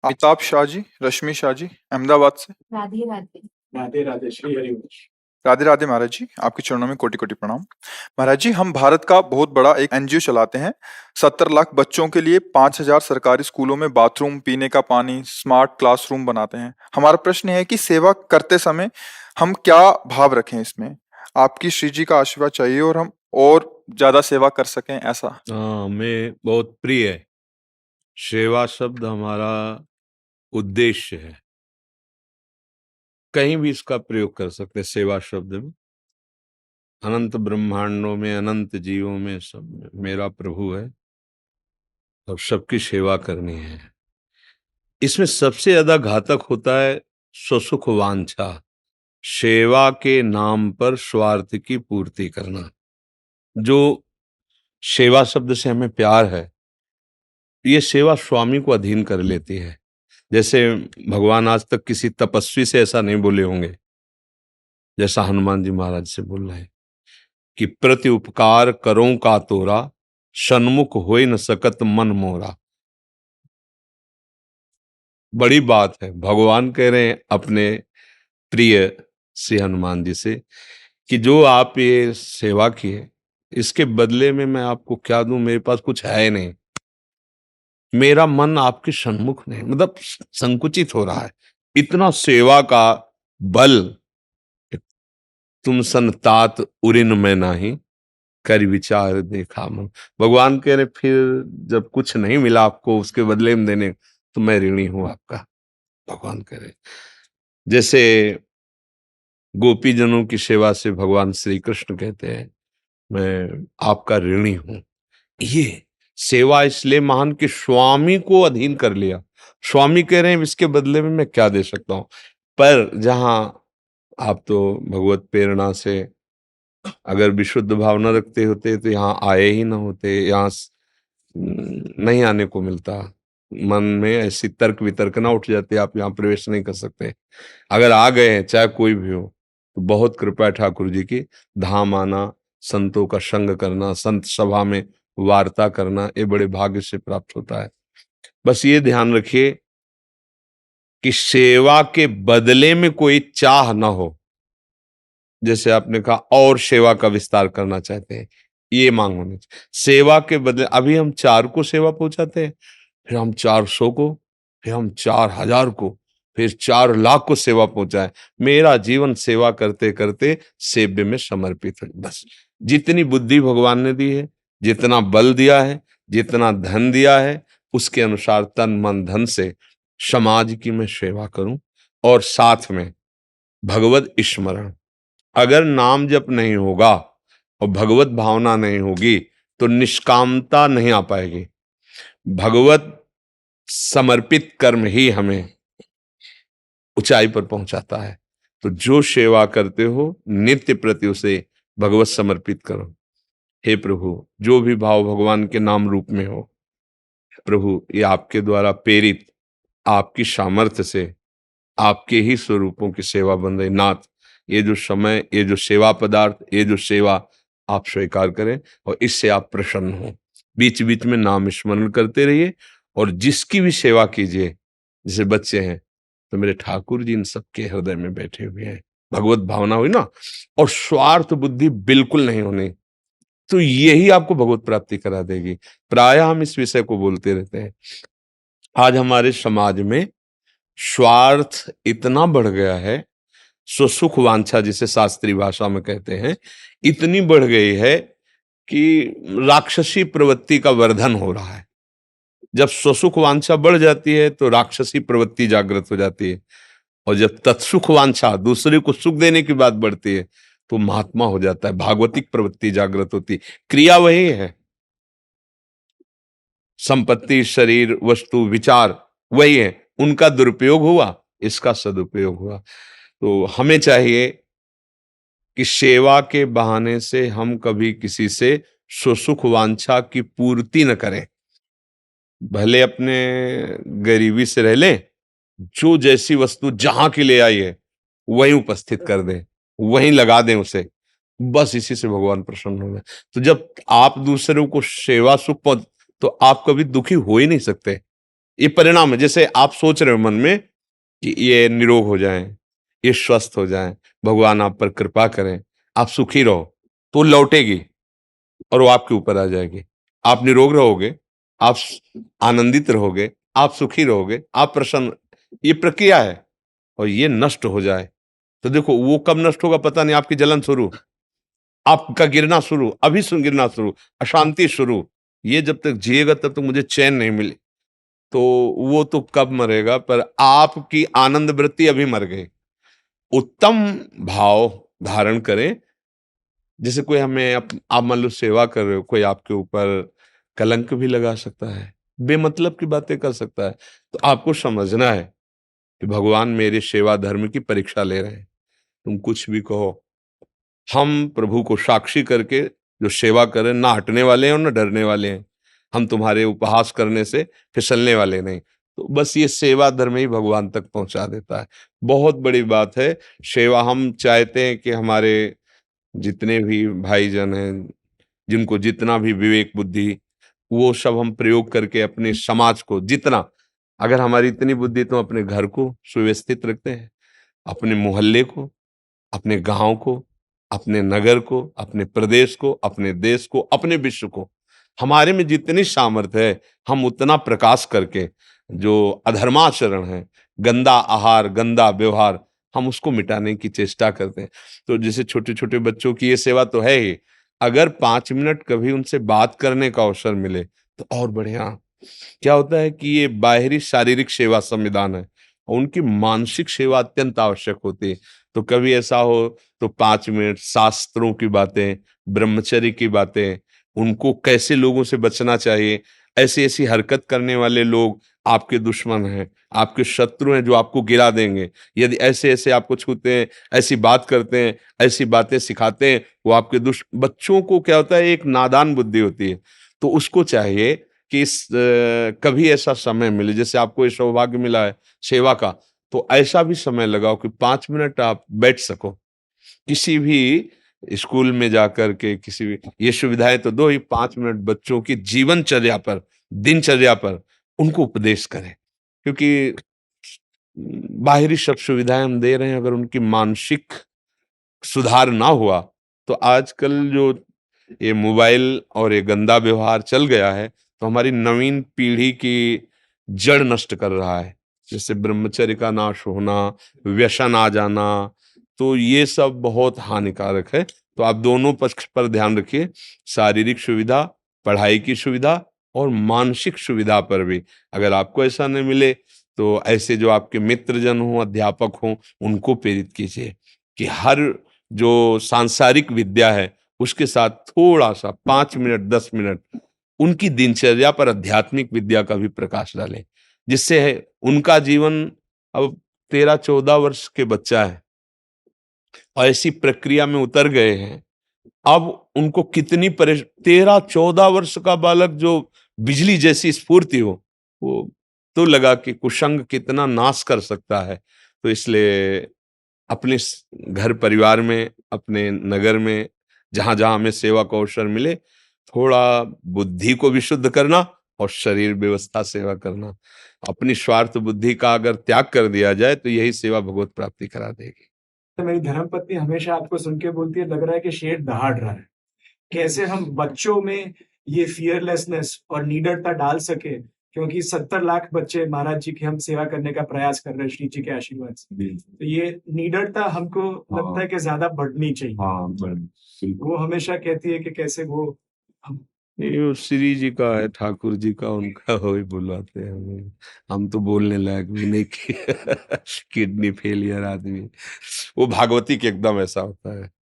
अमिताभ शाह जी, रश्मि शाह जी, अहमदाबाद से। राधे राधे। राधे राधे श्री हरिवंश। राधे राधे महाराज जी, आपके चरणों में कोटि कोटि प्रणाम। महाराज जी, हम भारत का बहुत बड़ा एक एनजीओ चलाते हैं। 70 लाख बच्चों के लिए 5,000 सरकारी स्कूलों में बाथरूम, पीने का पानी, स्मार्ट क्लासरूम बनाते हैं। हमारा प्रश्न है कि सेवा करते समय हम क्या भाव रखें इसमें। आपकी श्री जी का आशीर्वाद चाहिए और हम और ज्यादा सेवा कर सकें ऐसा। हमें बहुत प्रिय है। सेवा शब्द हमारा उद्देश्य है। कहीं भी इसका प्रयोग कर सकते हैं सेवा शब्द में। अनंत ब्रह्मांडों में, अनंत जीवों में, सब में मेरा प्रभु है और सबकी सेवा करनी है। इसमें सबसे ज्यादा घातक होता है स्वसुख वांछा, सेवा के नाम पर स्वार्थ की पूर्ति करना। जो सेवा शब्द से हमें प्यार है, ये सेवा स्वामी को अधीन कर लेती है। जैसे भगवान आज तक किसी तपस्वी से ऐसा नहीं बोले होंगे जैसा हनुमान जी महाराज से बोल रहे हैं कि प्रति उपकार करो का तोरा, सन्मुख होई न सकत मन मोरा। बड़ी बात है। भगवान कह रहे हैं अपने प्रिय श्री हनुमान जी से कि जो आप ये सेवा किए, इसके बदले में मैं आपको क्या दूं, मेरे पास कुछ है नहीं। मेरा मन आपके सन्मुख नहीं, मतलब संकुचित हो रहा है। इतना सेवा का बल, तुम संतात उरिन में नाही, कर विचार देखा मन। भगवान कह रहे फिर जब कुछ नहीं मिला आपको उसके बदले में देने, तो मैं ऋणी हूं आपका। भगवान कह रहे जैसे गोपीजनों की सेवा से भगवान श्री कृष्ण कहते हैं मैं आपका ऋणी हूं। ये सेवा इसलिए महान कि स्वामी को अधीन कर लिया। स्वामी कह रहे हैं इसके बदले में मैं क्या दे सकता हूं। पर जहां आप तो भगवत प्रेरणा से अगर विशुद्ध भावना रखते होते तो यहाँ आए ही ना होते। यहाँ नहीं आने को मिलता। मन में ऐसी तर्क वितर्क ना उठ जाती, आप यहाँ प्रवेश नहीं कर सकते। अगर आ गए हैं, चाहे कोई भी हो, तो बहुत कृपा है ठाकुर जी की। धाम आना, संतों का संग करना, संत सभा में वार्ता करना, ये बड़े भाग्य से प्राप्त होता है। बस ये ध्यान रखिए कि सेवा के बदले में कोई चाह ना हो। जैसे आपने कहा और सेवा का विस्तार करना चाहते हैं, ये मांग होनी चाहिए। सेवा के बदले अभी हम 4 को सेवा पहुंचाते हैं, फिर हम 400 को, फिर हम 4,000 को, फिर 4 लाख को सेवा पहुंचाए। मेरा जीवन सेवा करते करते सेव्य में समर्पित है। बस जितनी बुद्धि भगवान ने दी है, जितना बल दिया है, जितना धन दिया है, उसके अनुसार तन मन धन से समाज की मैं सेवा करूं। और साथ में भगवत स्मरण। अगर नाम जप नहीं होगा और भगवत भावना नहीं होगी तो निष्कामता नहीं आ पाएगी। भगवत समर्पित कर्म ही हमें ऊंचाई पर पहुंचाता है। तो जो सेवा करते हो नित्य प्रति उसे भगवत समर्पित करो। हे प्रभु, जो भी भाव भगवान के नाम रूप में हो, प्रभु ये आपके द्वारा प्रेरित, आपकी सामर्थ्य से आपके ही स्वरूपों की सेवा बन रही। नाथ, ये जो समय, ये जो सेवा पदार्थ, ये जो सेवा आप स्वीकार करें और इससे आप प्रसन्न हो। बीच बीच में नाम स्मरण करते रहिए और जिसकी भी सेवा कीजिए। जैसे बच्चे हैं तो मेरे ठाकुर जी इन सबके हृदय में बैठे हुए हैं। भगवत भावना हुई ना, और स्वार्थ बुद्धि बिल्कुल नहीं होनी, तो यही आपको भगवत प्राप्ति करा देगी। प्रायः हम इस विषय को बोलते रहते हैं। आज हमारे समाज में स्वार्थ इतना बढ़ गया है, स्वसुख वांछा जिसे शास्त्रीय भाषा में कहते हैं, इतनी बढ़ गई है कि राक्षसी प्रवृत्ति का वर्धन हो रहा है। जब स्वसुख वांछा बढ़ जाती है तो राक्षसी प्रवृत्ति जागृत हो जाती है, और जब तत्सुख वांछा, दूसरे को सुख देने की बात बढ़ती है, तो महात्मा हो जाता है, भागवतिक प्रवृत्ति जागृत होती। क्रिया वही है, संपत्ति, शरीर, वस्तु, विचार वही है। उनका दुरुपयोग हुआ, इसका सदुपयोग हुआ। तो हमें चाहिए कि सेवा के बहाने से हम कभी किसी से स्वसुख वांछा की पूर्ति न करें। भले अपने गरीबी से रह लें, जो जैसी वस्तु जहां की ले आई है वहीं उपस्थित कर दें, वहीं लगा दें उसे। बस इसी से भगवान प्रसन्न हो गए। तो जब आप दूसरों को सेवा सुख पहुंच, तो आप कभी दुखी हो ही नहीं सकते। ये परिणाम है। जैसे आप सोच रहे हो मन में कि ये निरोग हो जाएं, ये स्वस्थ हो जाएं, भगवान आप पर कृपा करें, आप सुखी रहो, तो लौटेगी और वो आपके ऊपर आ जाएगी। आप निरोग रहोगे, आप आनंदित रहोगे, आप सुखी रहोगे, आप प्रसन्न। ये प्रक्रिया है। और ये नष्ट हो जाए तो देखो वो कब नष्ट होगा पता नहीं। आपकी जलन शुरू, आपका गिरना शुरू, अभी गिरना शुरू, अशांति शुरू। ये जब तक जिएगा तब तक मुझे चैन नहीं मिली। तो वो तो कब मरेगा, पर आपकी आनंद वृत्ति अभी मर गई। उत्तम भाव धारण करें। जैसे कोई हमें आप मान लो सेवा कर रहे हो, कोई आपके ऊपर कलंक भी लगा सकता है, बेमतलब की बातें कर सकता है। तो आपको समझना है कि भगवान मेरे सेवा धर्म की परीक्षा ले रहे हैं। तुम कुछ भी कहो, हम प्रभु को साक्षी करके जो सेवा करें, ना हटने वाले हैं और ना डरने वाले हैं। हम तुम्हारे उपहास करने से फिसलने वाले नहीं। तो बस ये सेवा धर्म ही भगवान तक पहुंचा देता है। बहुत बड़ी बात है सेवा। हम चाहते हैं कि हमारे जितने भी भाईजन हैं, जिनको जितना भी विवेक बुद्धि, वो सब हम प्रयोग करके अपने समाज को जितना, अगर हमारी इतनी बुद्धि तो अपने घर को सुव्यवस्थित रखते हैं, अपने मोहल्ले को, अपने गांव को, अपने नगर को, अपने प्रदेश को, अपने देश को, अपने विश्व को। हमारे में जितनी सामर्थ्य है हम उतना प्रकाश करके जो अधर्माचरण है, गंदा आहार, गंदा व्यवहार, हम उसको मिटाने की चेष्टा करते हैं। तो जैसे छोटे-छोटे बच्चों की ये सेवा तो है ही, अगर 5 मिनट कभी उनसे बात करने का अवसर मिले तो और बढ़िया। क्या होता है कि ये बाहरी शारीरिक सेवा संविधान है और उनकी मानसिक सेवा अत्यंत आवश्यक होती है। तो कभी ऐसा हो तो 5 मिनट शास्त्रों की बातें, ब्रह्मचर्य की बातें, उनको कैसे लोगों से बचना चाहिए, ऐसी-ऐसी हरकत करने वाले लोग आपके दुश्मन हैं, आपके शत्रु हैं जो आपको गिरा देंगे। यदि ऐसे-ऐसे आपको छूते हैं, ऐसी बात करते हैं, ऐसी बातें सिखाते हैं, वो आपके बच्चों को क्या होता है, एक नादान बुद्धि होती है। तो उसको चाहिए कि कभी ऐसा समय मिले, जैसे आपको ये सौभाग्य मिला है सेवा का, तो ऐसा भी समय लगाओ कि 5 मिनट आप बैठ सको। किसी भी स्कूल में जाकर के किसी भी, ये सुविधाएं तो दो ही, 5 मिनट बच्चों की जीवनचर्या पर, दिनचर्या पर उनको उपदेश करें। क्योंकि बाहरी सब सुविधाएं हम दे रहे हैं, अगर उनकी मानसिक सुधार ना हुआ तो आजकल जो ये मोबाइल और ये गंदा व्यवहार चल गया है, तो हमारी नवीन पीढ़ी की जड़ नष्ट कर रहा है। जैसे ब्रह्मचर्य का नाश होना, व्यसन आ जाना, तो ये सब बहुत हानिकारक है। तो आप दोनों पक्ष पर ध्यान रखिए, शारीरिक सुविधा, पढ़ाई की सुविधा और मानसिक सुविधा पर भी। अगर आपको ऐसा नहीं मिले तो ऐसे जो आपके मित्रजन हों, अध्यापक हों, उनको प्रेरित कीजिए कि हर जो सांसारिक विद्या है उसके साथ थोड़ा-सा 5 मिनट, 10 मिनट उनकी दिनचर्या पर आध्यात्मिक विद्या का भी प्रकाश डालें। जिससे है उनका जीवन, अब 13-14 वर्ष के बच्चा है और ऐसी प्रक्रिया में उतर गए हैं। अब उनको कितनी 13-14 वर्ष का बालक जो बिजली जैसी स्फूर्ति हो, वो तो लगा कि कुसंग कितना नाश कर सकता है। तो इसलिए अपने घर परिवार में, अपने नगर में, जहां-जहां हमें सेवा का अवसर मिले, थोड़ा बुद्धि को भी शुद्ध करना और शरीर व्यवस्था सेवा करना। अपनी स्वार्थ बुद्धि का अगर त्याग कर दिया जाए तो यही सेवा भगवत प्राप्ति करा देगी। तो मेरी धर्मपत्नी हमेशा आपको सुन के बोलती है, लग रहा है कि शेर दहाड़ रहा है। कैसे हम बच्चों में ये फियरलेसनेस और निडरता डाल सके, क्योंकि 70 लाख बच्चे महाराज जी की हम सेवा करने का प्रयास कर रहे हैं श्री जी के आशीर्वाद से। तो ये निडरता हमको लगता है कि ज्यादा बढ़नी चाहिए। वो हमेशा कहती है कि कैसे वो हम ये वो श्री जी का है, ठाकुर जी का, उनका वही बुलाते हैं हमें। हम तो बोलने लायक भी नहीं कि किडनी फेलियर आदमी। वो भागवती के एकदम ऐसा होता है।